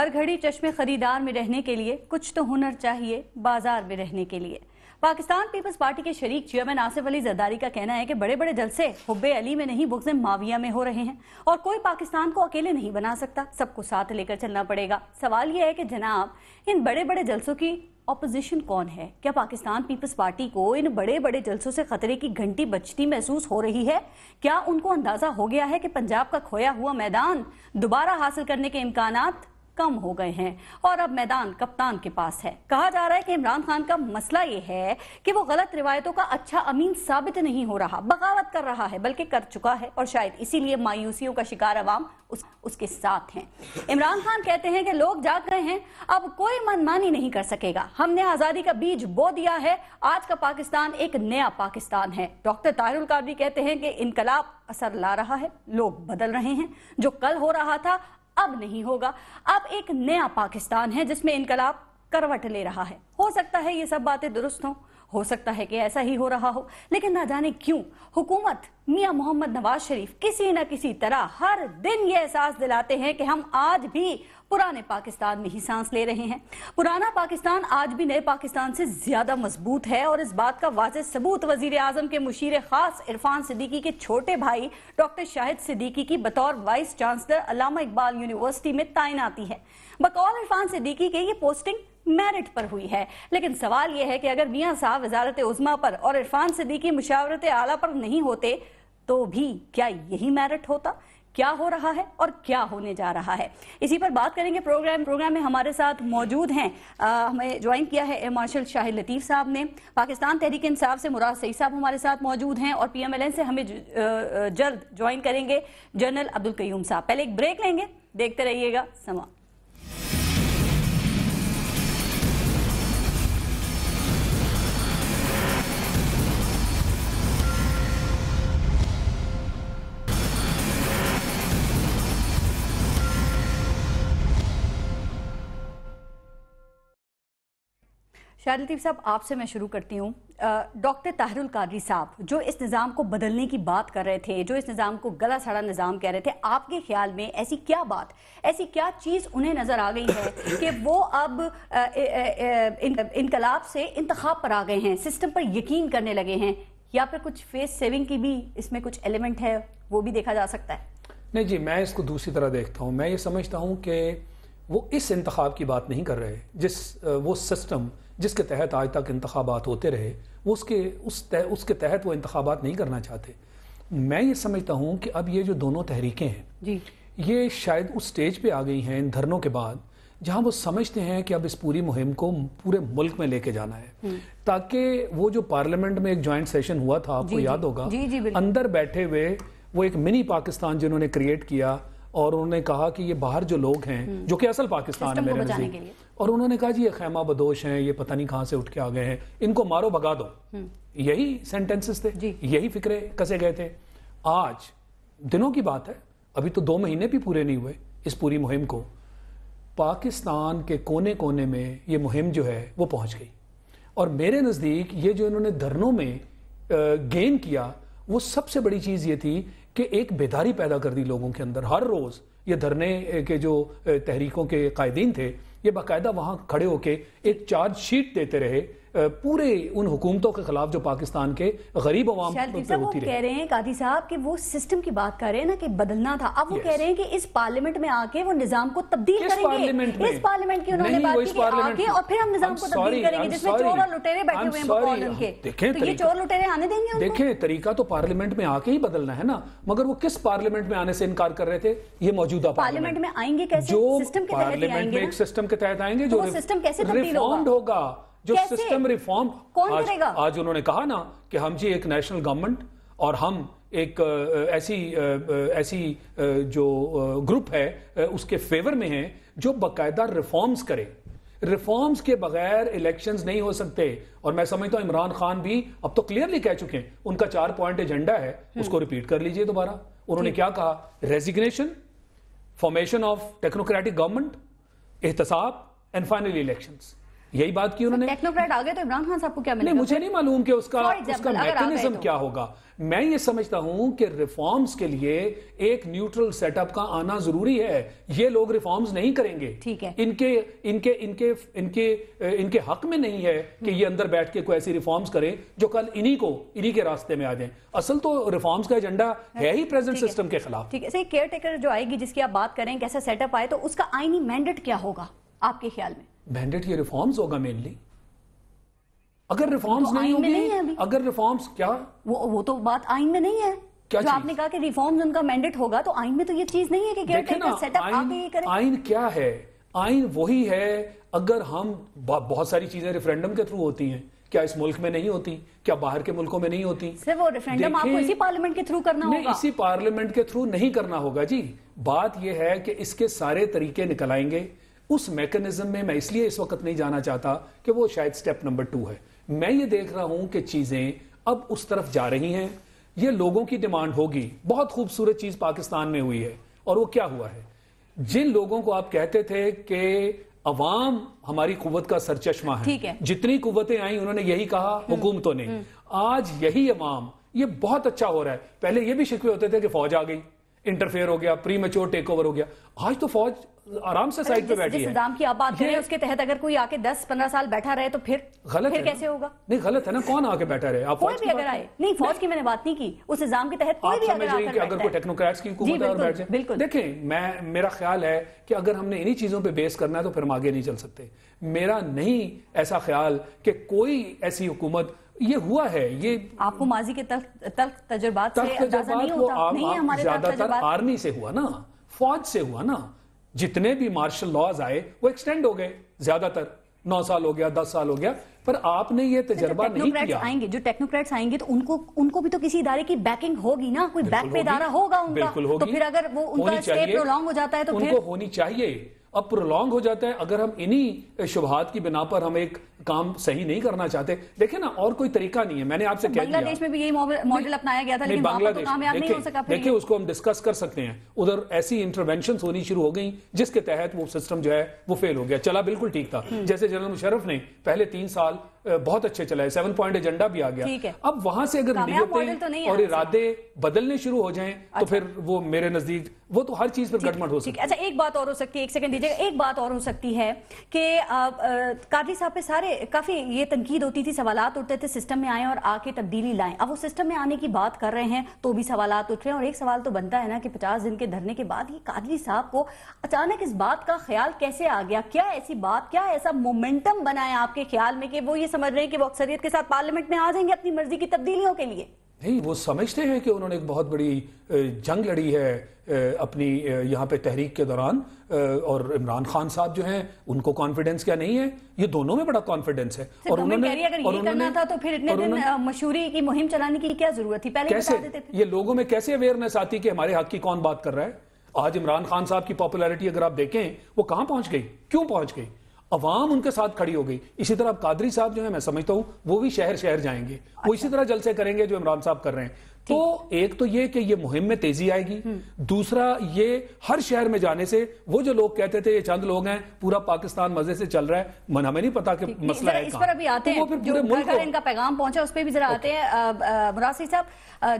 ہر گھڑی چشمے خریدار میں رہنے کے لیے کچھ تو ہنر چاہیے بازار میں رہنے کے لیے۔ پاکستان پیپلز پارٹی کے شریک چیئرمین آصف علی زرداری کا کہنا ہے کہ بڑے بڑے جلسے حب علی میں نہیں بغض معاویہ میں ہو رہے ہیں اور کوئی پاکستان کو اکیلے نہیں بنا سکتا، سب کو ساتھ لے کر چلنا پڑے گا۔ سوال یہ ہے کہ جناب ان بڑے بڑے جلسوں کی اپوزیشن کون ہے؟ کیا پاکستان پیپلز پارٹی کو ان بڑے بڑے جلسوں سے خطرے کی گھنٹی بجتی محسوس ہو رہی ہے؟ کیا ان کو اندازہ ہو گیا ہے کہ پنجاب کا کھویا ہوا میدان دوبارہ حاصل کرنے کے امکانات کم ہو گئے ہیں اور اب میدان کپتان کے پاس ہے؟ کہا جا رہا ہے کہ عمران خان کا مسئلہ یہ ہے کہ وہ غلط روایتوں کا اچھا امین ثابت نہیں ہو رہا، بغاوت کر رہا ہے بلکہ کر چکا ہے، اور شاید اسی لیے مایوسیوں کا شکار عوام اس کے ساتھ ہیں۔ عمران خان کہتے ہیں کہ لوگ جاگ رہے ہیں، اب کوئی منمانی نہیں کر سکے گا، ہم نے آزادی کا بیج بو دیا ہے، آج کا پاکستان ایک نیا پاکستان ہے۔ ڈاکٹر طاہر القادری کہتے ہیں کہ انقلاب اثر لا رہا ہے، لوگ بدل رہے ہیں، جو کل ہو رہا تھا اب نہیں ہوگا، اب ایک نیا پاکستان ہے جس میں انقلاب کروٹ لے رہا ہے۔ ہو سکتا ہے یہ سب باتیں درست ہوں، ہو سکتا ہے کہ ایسا ہی ہو رہا ہو، لیکن نہ جانے کیوں حکومت میاں محمد نواز شریف کسی نہ کسی طرح ہر دن یہ احساس دلاتے ہیں کہ ہم آج بھی پرانے پاکستان میں ہی سانس لے رہے ہیں۔ پرانا پاکستان آج بھی نئے پاکستان سے زیادہ مضبوط ہے، اور اس بات کا واضح ثبوت وزیر اعظم کے مشیر خاص عرفان صدیقی کے چھوٹے بھائی ڈاکٹر شاہد صدیقی کی بطور وائس چانسلر علامہ اقبال یونیورسٹی میں تعیناتی ہے۔ بقول عرفان صدیقی کے یہ پوسٹنگ میرٹ پر ہوئی ہے، لیکن سوال یہ ہے کہ اگر میاں صاحب وزارت عظمیٰ پر اور عرفان صدیقی مشاورت اعلیٰ پر نہیں ہوتے تو بھی کیا یہی میرٹ ہوتا؟ کیا ہو رہا ہے اور کیا ہونے جا رہا ہے، اسی پر بات کریں گے۔ پروگرام میں ہمارے ساتھ موجود ہیں، ہمیں جوائن کیا ہے ایئر مارشل شاہد لطیف صاحب نے، پاکستان تحریک انصاف سے مراد سعید صاحب ہمارے ساتھ موجود ہیں، اور پی ایم ایل این سے ہمیں جلد جوائن کریں گے جنرل عبدالقیوم صاحب۔ پہلے ایک بریک لیں گے، دیکھتے رہیے گا سما۔ شاہد لطیف صاحب آپ سے میں شروع کرتی ہوں۔ ڈاکٹر طاہر القادری صاحب جو اس نظام کو بدلنے کی بات کر رہے تھے، جو اس نظام کو گلا سڑا نظام کہہ رہے تھے، آپ کے خیال میں ایسی کیا بات، ایسی کیا چیز انہیں نظر آ گئی ہے کہ وہ اب انقلاب سے انتخاب پر آ گئے ہیں، سسٹم پر یقین کرنے لگے ہیں، یا پھر کچھ فیس سیونگ کی بھی اس میں کچھ ایلیمنٹ ہے، وہ بھی دیکھا جا سکتا ہے؟ نہیں جی، میں اس کو دوسری طرح دیکھتا ہوں۔ میں یہ سمجھتا ہوں کہ وہ اس انتخاب کی بات نہیں کر رہے، وہ سسٹم جس کے تحت آج تک انتخابات ہوتے رہے، وہ اس کے تحت وہ انتخابات نہیں کرنا چاہتے۔ میں یہ سمجھتا ہوں کہ اب یہ جو دونوں تحریکیں ہیں جی، یہ شاید اس سٹیج پہ آ گئی ہیں ان دھرنوں کے بعد جہاں وہ سمجھتے ہیں کہ اب اس پوری مہم کو پورے ملک میں لے کے جانا ہے، تاکہ وہ جو پارلیمنٹ میں ایک جوائنٹ سیشن ہوا تھا، آپ کو یاد ہوگا، اندر بیٹھے ہوئے وہ ایک منی پاکستان جنہوں نے کریٹ کیا، اور انہوں نے کہا کہ یہ باہر جو لوگ ہیں جو کہ اصل پاکستان ہے میرے نزدیک، اور انہوں نے کہا جی یہ خیمہ بدوش ہیں، یہ پتہ نہیں کہاں سے اٹھ کے آ گئے ہیں، ان کو مارو بھگا دو، یہی سینٹنسز تھے، یہی فکرے کسے گئے تھے۔ آج دنوں کی بات ہے، ابھی تو 2 مہینے بھی پورے نہیں ہوئے اس پوری مہم کو، پاکستان کے کونے کونے میں یہ مہم جو ہے وہ پہنچ گئی، اور میرے نزدیک یہ جو انہوں نے دھرنوں میں گین کیا، وہ سب سے بڑی چیز یہ تھی کہ ایک بیداری پیدا کر دی لوگوں کے اندر۔ ہر روز یہ دھرنے کے جو تحریکوں کے قائدین تھے، یہ باقاعدہ وہاں کھڑے ہو کے ایک چارج شیٹ دیتے رہے پورے ان حکومتوں کے خلاف جو پاکستان کے غریب عوام پہ ہوتی رہی۔ وہ کہہ رہے ہیں قاضی صاحب کہ وہ سسٹم کی بات کر رہے ہیں نا کہ بدلنا تھا، اب وہ کہہ رہے ہیں کہ اس پارلیمنٹ میں آ کے وہ نظام کو تبدیل کریں گے۔ اس پارلیمنٹ کی انہوں نے بات کی کہ آ کے اور پھر ہم نظام کو تبدیل کریں گے جس میں چور اور لٹیرے بیٹھے ہوئے ہیں بقول ان کے، تو یہ چور لٹیرے آنے دیں گے؟ دیکھیں طریقہ تو پارلیمنٹ میں آ کے ہی بدلنا ہے نا، مگر وہ کس پارلیمنٹ میں آنے سے انکار کر رہے تھے؟ یہ موجوجہ پارلیمنٹ میں آئیں گے کیسے؟ جو سسٹم کے تحت پارلیمنٹ میں ایک سسٹم کے تحت آئیں گے جو سسٹم کیسے تبدیل ہوگا، جو سسٹم ریفارم کون کرے گا؟ آج انہوں نے کہا نا کہ ہم جی ایک نیشنل گورنمنٹ اور ہم ایک ایسی جو گروپ ہے اس کے فیور میں ہیں جو باقاعدہ ریفارمز کرے۔ ریفارمز کے بغیر الیکشنز نہیں ہو سکتے، اور میں سمجھتا ہوں عمران خان بھی اب تو کلیئرلی کہہ چکے ہیں، ان کا 4 پوائنٹ ایجنڈا ہے، اس کو ریپیٹ کر لیجئے دوبارہ۔ انہوں نے کیا کہا؟ Resignation, formation of technocratic government, احتساب اینڈ فائنلی الیکشنز۔ یہی بات کی انہوں نے. ٹیکنوکریٹ آ گئے تو عمران خان صاحب کو کیا ملے گا؟ نہیں مجھے نہیں معلوم کہ اس کا میکینزم کیا ہوگا. میں یہ سمجھتا ہوں کہ ریفارمز کے لیے ایک نیوٹرل سیٹ اپ کا آنا ضروری ہے. یہ لوگ ریفارمز نہیں کریں گے, ان کے حق میں نہیں ہے کہ یہ اندر بیٹھ کے کوئی ایسی ریفارمز کریں جو کل انہی کے راستے میں آ جائیں. اصل تو ریفارمز کا ایجنڈا ہے ہی پریزنٹ سسٹم کے خلاف. ٹھیک ہے, کیئر ٹیکر جو آئے گی جس کی آپ بات کریں کیسا سیٹ اپ آئے, تو اس کا آئینی مینڈیٹ کیا ہوگا آپ کے خیال میں؟ مینڈیٹ یہ ریفارمز ہوگا مینلی. اگر ریفارمز نہیں ہوگی, اگر ریفارمز کیا وہ تو بات آئین میں نہیں ہے. جو آپ نے کہا کہ ریفارمز ان کا مینڈیٹ ہوگا, تو آئین میں تو یہ چیز نہیں ہے کہ کیئر ٹیکر سیٹ اپ آپ یہ کریں. آئین کیا ہے؟ آئین وہی ہے. اگر ہم بہت ساری چیزیں ریفرینڈم کے تھرو ہوتی ہیں, کیا اس ملک میں نہیں ہوتی؟ کیا باہر کے ملکوں میں نہیں ہوتی؟ صرف وہ ریفرینڈم آپ کو اسی پارلیمنٹ کے تھرو کرنا ہوگا؟ نہیں, اسی پارلیمنٹ کے تھرو نہیں کرنا ہوگا جی. بات یہ ہے کہ اس کے سارے طریقے نکل آئیں گے. اس میکنزم میں اس لیے اس وقت نہیں جانا چاہتا کہ وہ شاید سٹیپ نمبر 2 ہے. میں یہ دیکھ رہا ہوں کہ چیزیں اب اس طرف جا رہی ہیں. یہ لوگوں کی ڈیمانڈ ہوگی. بہت خوبصورت چیز پاکستان میں ہوئی ہے, اور وہ کیا ہوا ہے؟ جن لوگوں کو آپ کہتے تھے کہ عوام ہماری قوت کا سرچشمہ ہے, جتنی قوتیں آئیں انہوں نے یہی کہا حکومتوں نے. آج یہی عوام, یہ بہت اچھا ہو رہا ہے. پہلے یہ بھی شکوے ہوتے تھے کہ فوج آ گئی, انٹرفیئر ہو گیا, پری میچور ٹیک اوور ہو گیا. آج تو فوج آرام سے سائٹ پہ بیٹھی ہے. جس نظام کی آپ بات کریں اس کے تحت اگر کوئی آ کے 10-15 سال بیٹھا رہے تو پھر کیسے ہوگا؟ نہیں غلط ہے نا, کون آ کے بیٹھا رہے؟ کوئی بھی اگر آئے, نہیں فوج کی میں نے بات نہیں کی, اس نظام کے تحت کوئی بھی اگر کوئی ٹیکنوکریٹس کی حکومت ہے اور بیٹھ جائے. دیکھیں میرا خیال ہے کہ اگر ہم نے انہی چیزوں پہ بیس کرنا ہے تو پھر ہم آگے نہیں چل سکتے. میرا نہیں ایسا خیال کہ کوئی ایسی حکومت, یہ ہوا ہے, یہ آپ کو ماضی کے تلخ تجربات سے اندازہ نہیں ہوتا؟ نہیں ہے ہمارے زیادہ تر آرمی سے ہوا نا, فوج سے ہوا نا. جتنے بھی مارشل لاز آئے وہ ایکسٹینڈ ہو گئے, زیادہ تر 9 سال ہو گیا, 10 سال ہو گیا. پر آپ نے یہ تجربہ نہیں کیا. آئیں گے جو ٹیکنوکریٹس آئیں گے تو ان کو بھی تو کسی ادارے کی بیکنگ ہوگی نا, کوئی بیک پہ ادارہ ہوگا ان کا. تو پھر اگر وہ ان کا اسٹے پرولونگ ہو جاتا ہے تو ان کو ہونی چاہیے. اب پرولونگ ہو جاتا ہے, اگر ہم انہی شبہات کی بنا پر ہم ایک کام صحیح نہیں کرنا چاہتے. دیکھیں نا, اور کوئی طریقہ نہیں ہے. میں نے آپ سے کہہ دیا بنگلہ دیش میں بھی یہی ماڈل اپنایا گیا تھا, لیکن وہاں پر تو کامیاب نہیں ہو سکا. دیکھیں اس کو ہم ڈسکس کر سکتے ہیں. ادھر ایسی انٹرونشنز ہونی شروع ہو گئیں جس کے تحت وہ سسٹم جو ہے وہ فیل ہو گیا. چلا بالکل ٹھیک تھا, جیسے جنرل مشرف نے پہلے 3 سال بہت اچھے چلائے, 7 پوائنٹ ایجنڈا بھی آ گیا. اب وہاں سے اگر نیتیں اور ارادے بدلنے شروع ہو جائیں تو پھر وہ میرے نزدیک وہ تو ہر چیز پر گڑبڑ ہو سکتی ہے. اچھا ایک بات اور ہو سکتی ہے, ایک سیکنڈ دیجیے گا, ایک بات اور ہو سکتی ہے کہ قادری صاحب پہ سارے کافی یہ تنقید ہوتی تھی, سوالات اٹھتے تھے سسٹم میں آئیں اور آ کے تبدیلی لائیں. اب وہ سسٹم میں آنے کی بات کر رہے ہیں تو بھی سوالات اٹھ رہے ہیں. اور ایک سوال تو بنتا ہے نا کہ 50 دن کے دھرنے کے بعد یہ قادری صاحب کو اچانک اس بات کا خیال کیسے آ گیا؟ کیا ایسی بات, کیا ایسا مومنٹم بنا ہے آپ کے خیال میں کہ وہ یہ سمجھ رہے ہیں کہ وہ اکثریت کے ساتھ پارلیمنٹ میں آ جائیں گے اپنی مرضی کی تبدیلیوں کے لیے؟ نہیں, وہ سمجھتے ہیں کہ انہوں نے ایک بہت بڑی جنگ لڑی ہے اپنی یہاں پہ تحریک کے دوران, اور عمران خان صاحب جو ہیں ان کو کانفیڈنس کیا نہیں ہے؟ یہ دونوں میں بڑا کانفیڈنس ہے. اور انہوں نے اگر یہ کرنا تھا تو پھر اتنے دن مشہوری کی مہم چلانے کی کیا ضرورت تھی؟ پہلے بتا دیتے تھے. یہ لوگوں میں کیسے اویئرنیس آتی کہ ہمارے حق کی کون بات کر رہا ہے؟ آج عمران خان صاحب کی پاپولیرٹی اگر آپ دیکھیں وہ کہاں پہنچ گئی, کیوں پہنچ گئی؟ عوام ان کے ساتھ کھڑی ہو گئی. اسی طرح قادری صاحب جو ہے میں سمجھتا ہوں وہ بھی شہر شہر جائیں گے, وہ اسی طرح جلسے کریں گے جو عمران صاحب کر رہے ہیں. تو ایک تو یہ کہ یہ مہم میں تیزی آئے گی, دوسرا یہ ہر شہر میں جانے سے وہ جو لوگ کہتے تھے یہ چند لوگ ہیں پورا پاکستان مزے سے چل رہا ہے, ہمیں نہیں پتا کہ مسئلہ ہے اس پر ابھی آتے ہیں جو ان کا پیغام پہنچا اس پہ بھی ذرا آتے ہیں. مراد صاحب,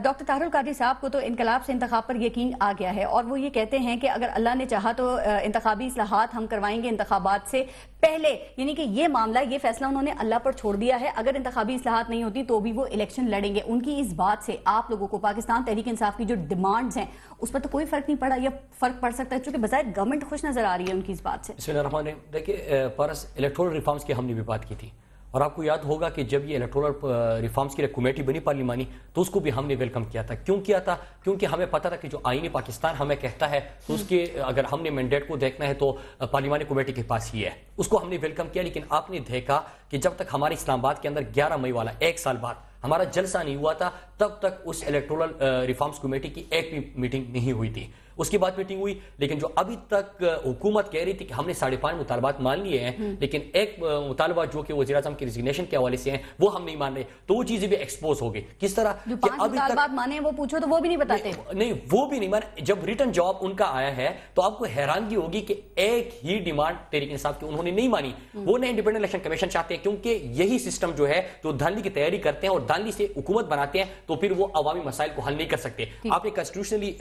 ڈاکٹر طاہر القادری صاحب کو تو انقلاب سے انتخاب پر یقین آ گیا ہے, اور وہ یہ کہتے ہیں کہ اگر اللہ نے چاہا تو انتخابی اصلاحات ہم کروائیں گے انتخابات سے پہلے. یعنی کہ یہ معاملہ, یہ فیصلہ انہوں نے اللہ پر چھوڑ دیا ہے. اگر انتخابی اصلاحات نہیں ہوتی تو بھی وہ الیکشن لڑیں گے. ان کی اس بات سے آپ لوگوں کو پاکستان تحریک انصاف کی جو ڈیمانڈز ہیں اس پر تو کوئی فرق نہیں پڑا, یا فرق پڑ سکتا ہے چونکہ بظاہر گورنمنٹ خوش نظر آ رہی ہے ان کی اس بات سے؟ بسم اللہ الرحمن الرحیم. دیکھیے پارس, الیکٹورل ریفارمز کی ہم نے بھی بات کی تھی, اور آپ کو یاد ہوگا کہ جب یہ الیکٹورل ریفارمز کی کمیٹی بنی پارلیمانی تو اس کو بھی ہم نے ویلکم کیا تھا. کیوں کیا تھا؟ کیونکہ ہمیں پتا تھا کہ جو آئین پاکستان ہمیں کہتا ہے تو اس کے اگر ہم نے مینڈیٹ کو دیکھنا ہے تو پارلیمانی کمیٹی کے پاس ہی ہے, اس کو ہم نے ویلکم کیا. لیکن آپ نے دیکھا کہ جب تک ہمارے اسلام آباد کے اندر 11 مئی والا 1 سال بعد ہمارا جلسہ نہیں ہوا تھا تب تک اس الیکٹورل ریفارمز کمیٹی کی ایک بھی میٹنگ نہیں ہوئی تھی. اس کے بعد میٹنگ ہوئی, لیکن جو ابھی تک حکومت کہہ رہی تھی کہ ہم نے 5.5 مطالبات مان لیے ہیں, لیکن ایک مطالبہ جو کہ وزیر اعظم کی ریزگنیشن کے حوالے سے ہیں وہ ہم نہیں مان رہے, تو وہ چیزیں بھی ایکسپوز ہو گئی. کس طرح جو 5 مطالبات مانے وہ پوچھو تو وہ بھی نہیں بتاتے. نہیں, وہ بھی نہیں مانے. جب ریٹن جواب ان کا آیا ہے تو آپ کو حیرانگی ہوگی کہ ایک ہی ڈیمانڈ تحریک انصاف کی انہوں نے نہیں مانی. وہ نہ انڈیپینڈنٹ الیکشن کمیشن چاہتے ہیں, کیونکہ یہی سسٹم جو ہے جو دھاندلی کی تیاری کرتے ہیں اور دھاندلی سے حکومت بناتے ہیں تو پھر وہ عوامی مسائل کو حل نہیں کر سکتے. آپ نے کانسٹیٹیوشنلی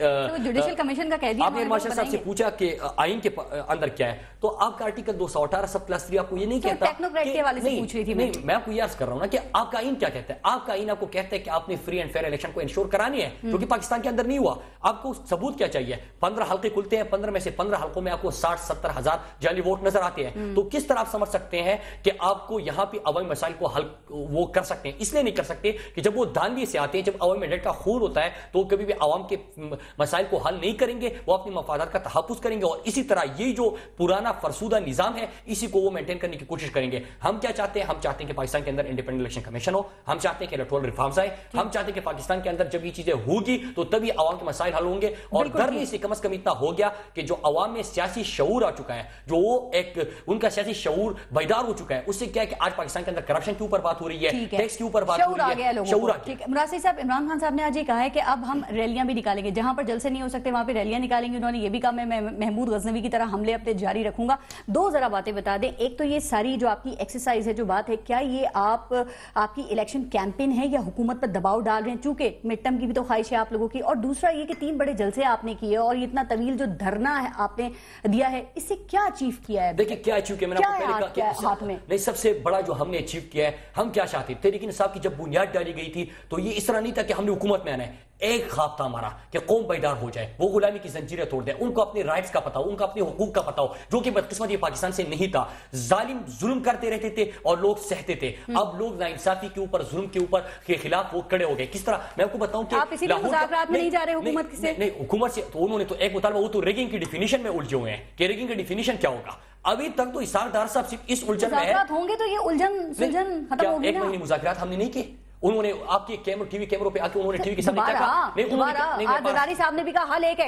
جوڈیشل کمیشن کا کہہ دیا, آپ نے مارشل صاحب سے پوچھا کہ آئین کے اندر کیا ہے, تو آپ کا آرٹیکل 218 سب کلاس 3 آپ کو یہ نہیں کہتا. میں آپ کو یہ عرض کر رہا ہوں نا کہ آپ کا آئین کیا کہتا ہے. آپ کا آئین آپ کو کہتا ہے کہ آپ نے فری اینڈ فیئر الیکشن کو انشور کرانی ہے, جو کہ پاکستان کے اندر نہیں ہوا. آپ کو ثبوت کیا چاہیے؟ 15 حلقے کھلتے ہیں, 15 میں سے 15 حلقوں میں آپ کو 60-70 ہزار جعلی ووٹ نظر آتے ہیں. تو کس طرح آپ سمجھ سکتے ہیں کہ آپ کو یہاں پہ عوامی مسائل کو حل وہ کر سکتے ہیں؟ اس لیے نہیں کر سکتے کہ جب وہ دھاندلی سے آتے ہیں, جب عوامی مینڈیٹ کا خون ہوتا ہے تو کبھی بھی عوام کے مسائل کو حل نہیں کریں گے, وہ اپنی مفادات کا تحفظ کریں گے, اور اسی طرح یہ جو پرانا فرسودہ نظام ہے اسی کو وہ مینٹین کرنے کی کوشش کریں گے. ہم کیا چاہتے ہیں؟ ہم چاہتے ہیں کہ پاکستان کے اندر انڈیپینڈنٹ الیکشن کمیشن ہو, ہم چاہتے ہیں کہ الیکٹورل ریفارمز آئے, ہم چاہتے ہیں کہ پاکستان کے اندر جب یہ چیزیں ہوگی تو تبھی عوام کے مسائل حل ہوں گے. اور دھرنے سے کم از کم اتنا ہو گیا کہ جو عوام میں سیاسی شعور آ چکا ہے, جو وہ ایک ان کا سیاسی شعور بیدار ہو چکا ہے, اس سے کیا ہے کہ آج پاکستان کے اندر کرپشن کے اوپر بات ہو رہی ہے, ٹیکس کے اوپر بات ہو رہی ہے, شعور آ گیا. مراد صاحب, عمران خان صاحب نے آج یہ کہا ہے کہ اب ہم ریلیاں بھی نکالیں گے, جہاں پر جلسے نہیں ہو سکتے وہاں پہ ریلیاں نکالیں گے. انہوں نے یہ بھی کہا میں محمود غزنوی کی طرح حملے اپنے جاری رکھوں گا. دو ذرا باتیں بتا دیں. ایک تو یہ ساری جو آپ کی ایکسرسائز ہے, جو بات ہے, کیا یہ آپ کی الیکشن کیمپین ہے یا حکومت پر دباؤ ڈال رہے ہیں, چونکہ مڈ ٹرم کی بھی تو خواہش ہے آپ لوگوں کی؟ اور دوسرا یہ کہ 3 بڑے جلسے آپ نے کیے اور یہ اتنا طویل جو دھرنا ہے آپ نے دیا ہے, اس سے کیا اچیو کیا ہے؟ دیکھیں کیا اچیو کیا, میں نے آپ کو پہلے کہا کہ ہاتھ میں نہیں, سب سے بڑا جو ہم نے اچیو کیا ہے, ہم کیا چاہتے ہیں. تحریک انصاف کی جب بنیاد ڈالی گئی تھی تو یہ اس طرح نہیں تھا کہ ہم نے حکومت میں آنا ہے. ایک خواب تھا ہمارا کہ قوم بیدار ہو جائے, وہ غلامی کی زنجیریں توڑ دیں, ان کو اپنے رائٹس کا پتہ ہو, ان کو اپنے حقوق کا پتہ ہو, جو کہ بدقسمتی پاکستان سے نہیں تھا. ظالم ظلم کرتے رہتے تھے اور لوگ سہتے تھے. اب لوگ ناانصافی کے اوپر, ظلم کے اوپر کے خلاف وہ کھڑے ہو گئے. کس طرح میں آپ کو بتاؤں کہ آپ اسی لیے مذاکرات میں نہیں جا رہے حکومت سے؟ نہیں, حکومت سے تو انہوں نے تو ایک مطالبہ, وہ تو ریگنگ کی ڈیفینیشن میں الجھے ہوئے ہیں کہ ریگنگ کی ڈیفینیشن کیا ہوگا. ابھی تک تو اسحاق ڈار صاحب صرف اس الجھن میں ہے. مذاکرات ہوں گے تو یہ الجھن سلجھن ختم ہوگی نا. ایک مہینے مذاکرات ہم نے نہیں کیے. انہوں نے آپ کے ٹی وی کیمروں پہ آ کے انہوں نے ٹی وی کے سامنے کیا کہا؟ زرداری صاحب نے بھی کہا حل ایک ہے,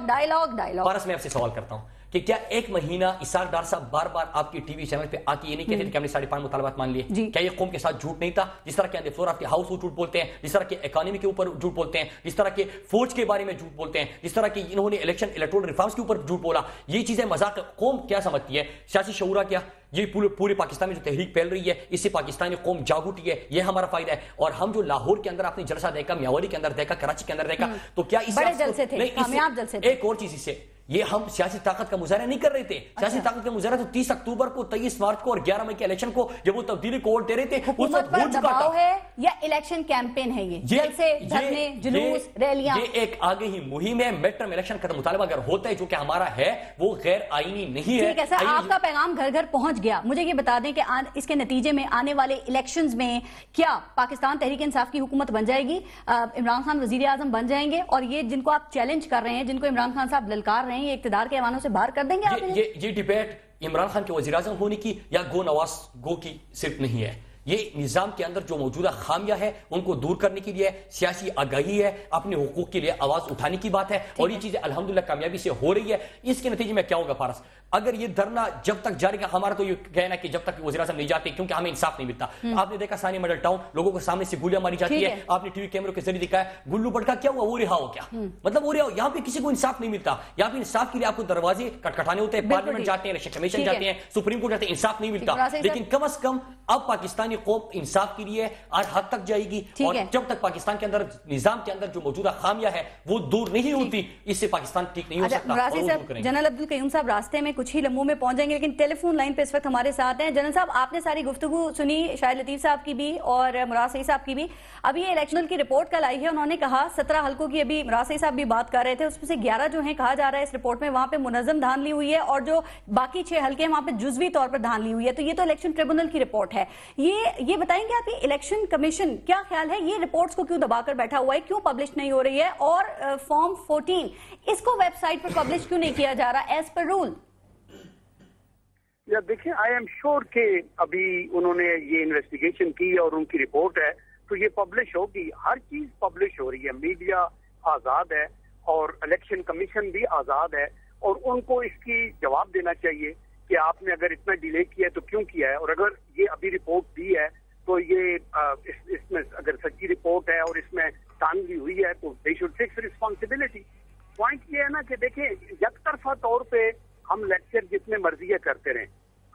ڈائیلاگ. پارس میں آپ سے سوال کرتا ہوں کہ کیا ایک مہینہ اسحاق ڈار صاحب بار بار آپ کی ٹی وی چینل پہ آ کے یہ نہیں کہتے تھے کہ ہم نے 5.5 مطالبات مان لیے؟ کیا یہ قوم کے ساتھ جھوٹ نہیں تھا؟ جس طرح کے فلور آف دی ہاؤس وہ جھوٹ بولتے ہیں, جس طرح کے اکانومی کے اوپر جھوٹ بولتے ہیں, جس طرح کے فوج کے بارے میں جھوٹ بولتے ہیں, جس طرح کہ انہوں نے الیکٹورل ریفارمز کے اوپر جھوٹ بولا, یہ چیزیں مذاق. قوم کیا سمجھتی ہے؟ سیاسی شعورا کیا؟ یہ پورے پاکستان میں جو تحریک پھیل رہی ہے اس سے پاکستانی قوم جاگ اٹھی ہے, یہ ہمارا فائدہ ہے. اور ہم جو لاہور کے اندر اپنی جلسہ دیکھا, میاوری کے اندر دیکھا, کراچی کے اندر دیکھا, تو کیا اس بڑے جلسے تھے, کامیاب جلسے تھے. ایک اور چیز اس سے, یہ ہم سیاسی طاقت کا مظاہرہ نہیں کر رہے تھے. سیاسی طاقت کا مظاہرہ تو 30 اکتوبر کو, 23 مارچ کو اور 11 مئی کے الیکشن کو جب وہ تبدیلی کو ووٹ دے رہے تھے, حکومت پر دباؤ ہے یا الیکشن کیمپین ہے؟ یہ جلسے, دھرنے, جلوس, ریلیاں, یہ ایک آگے ہی مہم ہے. مڈ ٹرم الیکشن کا مطالبہ اگر ہوتا ہے جو کہ ہمارا ہے وہ غیر آئینی نہیں ہے. ٹھیک ہے سر, آپ کا پیغام گھر گھر پہنچ گیا. مجھے یہ بتا دیں کہ اس کے نتیجے میں آنے والے الیکشنز میں کیا پاکستان تحریک انصاف کی حکومت بن جائے گی, عمران خان وزیر اعظم بن جائیں گے, اور یہ جن کو آپ چیلنج کر رہے ہیں, جن کو عمران خان صاحب للکار رہے ہیں, یہ اقتدار کے ایوانوں سے باہر کر دیں گے؟ یہ ڈیبیٹ عمران خان کے وزیر اعظم ہونے کی یا گو نواز گو کی صرف نہیں ہے. یہ نظام کے اندر جو موجودہ خامیاں ہیں ان کو دور کرنے کے لیے سیاسی آگاہی ہے, اپنے حقوق کے لیے آواز اٹھانے کی بات ہے, اور یہ چیزیں الحمدللہ کامیابی سے ہو رہی ہے. اس کے نتیجے میں کیا ہوگا پارس, اگر یہ دھرنا جب تک جاری رہا, ہمارا تو یہ کہنا کہ جب تک وزیر اعظم نہیں جاتے کیونکہ ہمیں انصاف نہیں ملتا. آپ نے دیکھا ثانی ماڈل ٹاؤن, لوگوں کو سامنے سے گولیاں ماری جاتی ہے, آپ نے ٹی وی کیمروں کے ذریعے دکھایا. گلو بڑکا کیا ہوا, وہ رہا ہو کیا, مطلب وہ رہا ہو. یہاں پہ کسی کو انصاف نہیں ملتا. یہاں پہ انصاف کے لیے آپ کو دروازے کٹکھٹانے ہوتے ہیں, پارلیمنٹ جاتے ہیں, الیکشن کمیشن جاتے ہیں, سپریم کورٹ جاتے ہیں, انصاف نہیں ملتا. لیکن کم از کم اب پاکستانی قوم انصاف کے لیے آج حد تک جائے گی, اور جب تک پاکستان کے اندر نظام کے اندر جو موجودہ خامیاں ہے وہ دور نہیں ہوتی, اس سے پاکستان ٹھیک نہیں ہو سکتا. جنرل عبدالقیوم صاحب راستے میں کچھ ہی لمحوں میں پہنچ جائیں گے, لیکن ٹیلی فون لائن پہ اس وقت ہمارے ساتھ ہیں. جنرل صاحب, آپ نے ساری گفتگو سنی, شاہد لطیف صاحب کی بھی اور مراد صحیح صاحب کی بھی. ابھی یہ الیکشنل کی رپورٹ کل آئی ہے, انہوں نے کہا 17 حلقوں کی, ابھی مراد صحیح صاحب بھی بات کر رہے تھے, اس میں سے 11 جو ہیں کہا جا رہا ہے اس رپورٹ میں وہاں پہ منظم دھاندلی ہوئی ہے, اور جو باقی 6 حلقے ہیں وہاں پہ جزوی طور پر دھاندلی ہوئی ہے. تو یہ تو الیکشن ٹریبونل کی رپورٹ ہے. یہ بتائیں گے آپ, یہ الیکشن کمیشن کیا خیال ہے, یہ رپورٹس کو کیوں دبا کر بیٹھا ہوا ہے, کیوں پبلش نہیں ہو رہی ہے, اور فارم 14 اس کو ویب سائٹ پر پبلش کیوں نہیں کیا جا رہا ایز پر رول؟ دیکھیں, آئی ایم شیور کہ ابھی انہوں نے یہ انویسٹیگیشن کی اور ان کی رپورٹ ہے, تو یہ پبلش ہوگی. ہر چیز پبلش ہو رہی ہے, میڈیا آزاد ہے اور الیکشن کمیشن بھی آزاد ہے, اور ان کو اس کی جواب دینا چاہیے کہ آپ نے اگر اتنا ڈیلے کیا ہے تو کیوں کیا ہے, اور اگر یہ ابھی رپورٹ دی ہے تو یہ اس میں اگر سچی رپورٹ ہے اور اس میں تانگی ہوئی ہے تو they should take responsibility. Point یہ ہے نا کہ دیکھیں یک طرفہ طور پہ ہم لیکچر جتنے مرضی کرتے رہیں.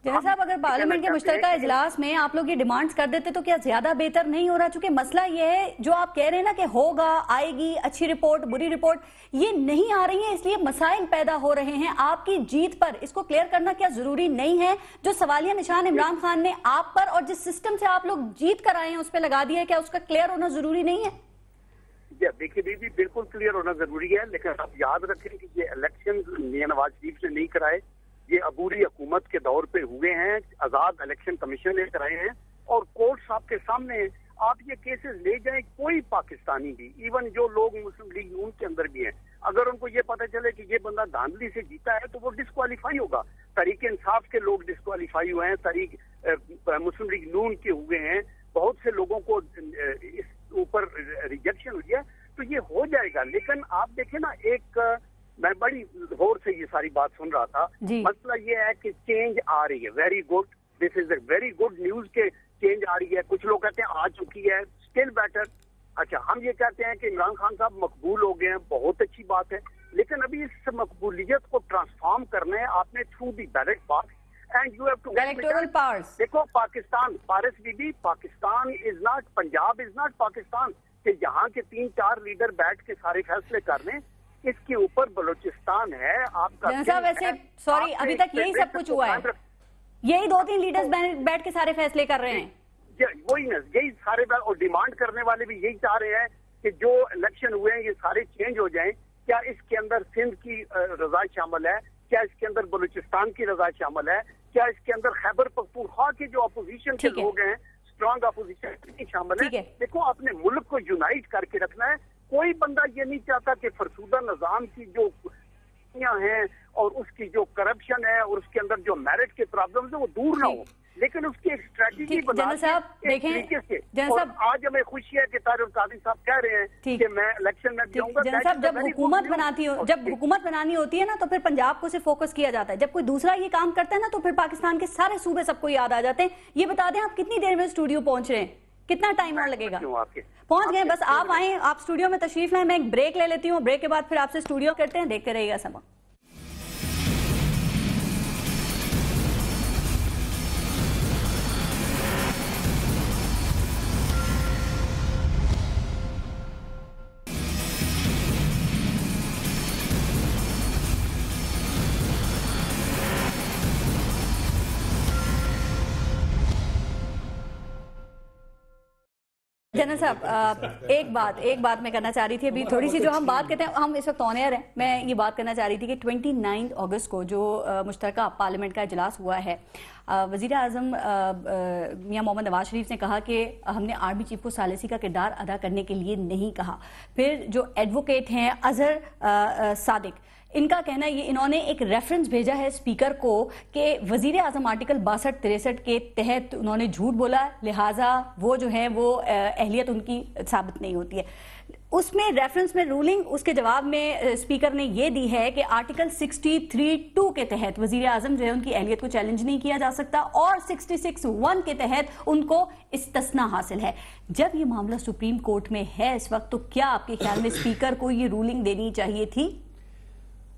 جنرل صاحب اگر پارلیمنٹ کے مشترکہ اجلاس میں آپ لوگ یہ ڈیمانڈز کر دیتے تو کیا زیادہ بہتر نہیں ہو رہا؟ چونکہ مسئلہ یہ ہے جو آپ کہہ رہے ہیں نا کہ ہوگا, آئے گی اچھی رپورٹ, بری رپورٹ, یہ نہیں آ رہی ہیں, اس لیے مسائل پیدا ہو رہے ہیں. آپ کی جیت پر اس کو کلیئر کرنا کیا ضروری نہیں ہے؟ جو سوالیہ نشان عمران خان نے آپ پر اور جس سسٹم سے آپ لوگ جیت کر آئے ہیں اس پہ لگا دیا ہے, کیا اس کا کلیئر ہونا ضروری نہیں ہے؟ دیکھیے بیبی بالکل کلیئر ہونا ضروری ہے, لیکن آپ یاد رکھیں کہ یہ الیکشن میاں نواز شریف نے نہیں کرائے, یہ عبوری حکومت کے دور پہ ہوئے ہیں, آزاد الیکشن کمیشن نے کرائے ہیں اور کورٹس آپ کے سامنے ہیں. آپ یہ کیسز لے جائیں, کوئی پاکستانی بھی, ایون جو لوگ مسلم لیگ نون کے اندر بھی ہیں, اگر ان کو یہ پتہ چلے کہ یہ بندہ دھاندلی سے جیتا ہے تو وہ ڈسکوالیفائی ہوگا. تحریک انصاف کے لوگ ڈسکوالیفائی ہوئے ہیں, مسلم لیگ نون کے ہوئے ہیں, بہت سے لوگوں کو اس اوپر ریجیکشن ہوئی ہے, تو یہ ہو جائے گا. لیکن آپ دیکھیں نا, ایک میں بڑی غور سے یہ ساری بات سن رہا تھا, مسئلہ یہ ہے کہ چینج آ رہی ہے, very good, this is a very good news کہ چینج آ رہی ہے. کچھ لوگ کہتے ہیں آ چکی ہے, اسٹل بیٹر. اچھا, ہم یہ کہتے ہیں کہ عمران خان صاحب مقبول ہو گئے ہیں, بہت اچھی بات ہے, لیکن ابھی اس مقبولیت کو ٹرانسفارم کرنا ہے آپ نے through the ballot box. And you have to electoral powers. دیکھو پاکستان, پارس بی بی, Pakistan is not, Punjab is not Pakistan کہ یہاں کے 3-4 لیڈر بیٹھ کے سارے فیصلے کر لیں. اس کے اوپر بلوچستان ہے آپ کا. جنرل صاحب ویسے سوری, ابھی تک یہی سب کچھ ہوا ہے, یہی 2-3 لیڈرز بیٹھ کے سارے فیصلے کر رہے ہیں. وہی نا, یہی سارے, اور ڈیمانڈ کرنے والے بھی یہی چاہ رہے ہیں کہ جو الیکشن ہوئے ہیں یہ سارے چینج ہو جائیں. کیا اس کے اندر سندھ کی رضا شامل ہے؟ کیا اس کے اندر بلوچستان کی رضا شامل ہے؟ کیا اس کے اندر خیبر پختونخوا کے جو اپوزیشن کے لوگ ہیں, اسٹرانگ اپوزیشن شامل ہے؟ دیکھو اپنے ملک کو یونائٹ کر کے رکھنا ہے. کوئی بندہ یہ نہیں چاہتا کہ فرسودہ نظام کی جو ہیں اور اس کی جو کرپشن ہے اور اس کے اندر جو میرٹ کے پرابلمز ہیں وہ دور نہ ہو, لیکن اس کی ایک اسٹریٹجی بنا ایک طریقے سے. اور آج ہمیں خوشی ہے کہ طاہر القادری صاحب کہہ رہے ہیں کہ میں الیکشن میں جاؤں گا. جنرل صاحب جب حکومت بنانی ہوتی ہے نا تو پھر پنجاب کو صرف فوکس کیا جاتا ہے, جب کوئی دوسرا یہ کام کرتا ہے نا تو پھر پاکستان کے سارے صوبے سب کو یاد آ جاتے ہیں. یہ بتا دیں آپ کتنی دیر میں اسٹوڈیو پہنچ رہے ہیں, کتنا ٹائم اور لگے گا؟ پہنچ گئے, بس آپ آئیں, آپ اسٹوڈیو میں تشریف لائیں, میں ایک بریک لے لیتی ہوں, بریک کے بعد پھر آپ سے اسٹوڈیو کرتے ہیں, دیکھتے رہیے گا سما. جنرل صاحب ایک بات میں کرنا چاہ رہی تھی, ابھی تھوڑی سی جو ہم بات کرتے ہیں, ہم اس وقت آن ایئر ہیں, میں یہ بات کرنا چاہ رہی تھی کہ 29 اگست کو جو مشترکہ پارلیمنٹ کا اجلاس ہوا ہے, وزیر اعظم میاں محمد نواز شریف نے کہا کہ ہم نے آرمی چیف کو ثالثی کا کردار ادا کرنے کے لیے نہیں کہا. پھر جو ایڈوکیٹ ہیں اظہر صادق, ان کا کہنا ہے, انہوں نے ایک ریفرنس بھیجا ہے اسپیکر کو کہ وزیر اعظم آرٹیکل 62-63 کے تحت انہوں نے جھوٹ بولا, لہٰذا وہ جو ہے وہ اہلیت ان کی ثابت نہیں ہوتی ہے. اس میں ریفرنس میں رولنگ, اس کے جواب میں اسپیکر نے یہ دی ہے کہ آرٹیکل 63(2) کے تحت وزیر اعظم جو ہے ان کی اہلیت کو چیلنج نہیں کیا جا سکتا, اور 66(1) کے تحت ان کو استثناء حاصل ہے. جب یہ معاملہ سپریم کورٹ میں ہے اس وقت, تو کیا آپ کے خیال میں اسپیکر کو یہ رولنگ دینی چاہیے تھی؟